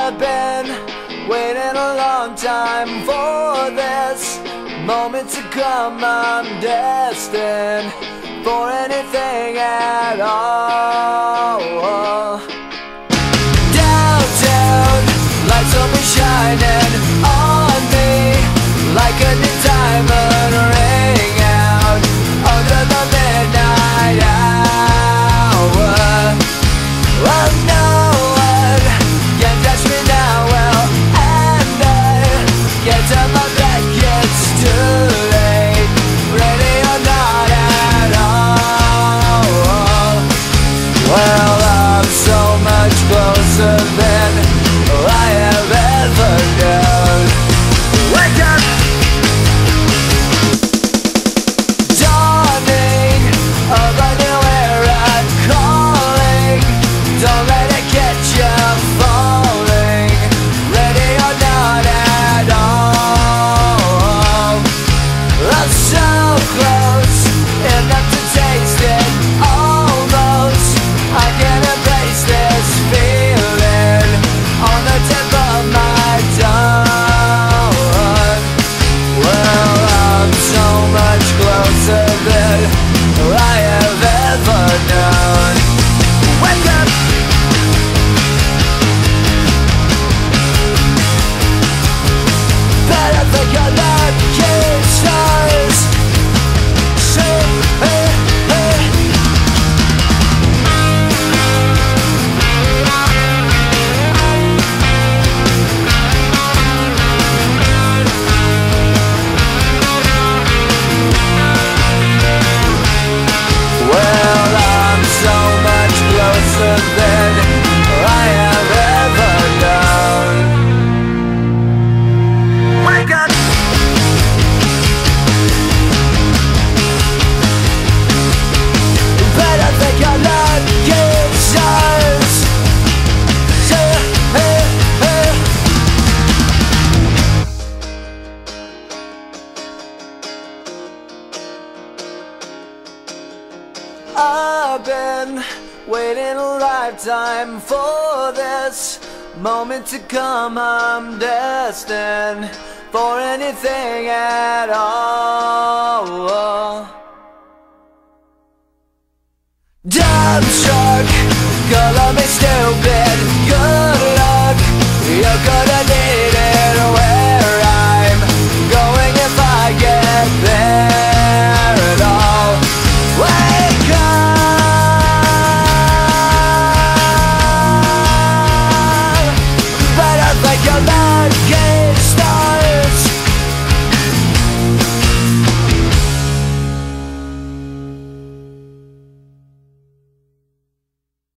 I've been waiting a long time for this moment to come. I'm destined for anything at all. Downtown, lights will be shining on me like a new diamond ring out under the midnight hour. Well, no one can touch me now, well, and I get to my back, it's too late, ready or not at all. Well, I'm so much closer than I have ever known. Wake up! Dawning of a new era calling. Don't let it get you falling, ready or not at all. I'm so close, enough to taste it, almost. I can embrace this feeling on the tip of my tongue. Well, I'm so much closer than I have ever known. Wake up! Better think you're lucky stars. Well, I'm so much closer than I have ever known. Wake up! Better think you're lucky stars. I've been waiting a lifetime for this moment to come. I'm destined for anything at all. Dumbstruck, color me stupid, good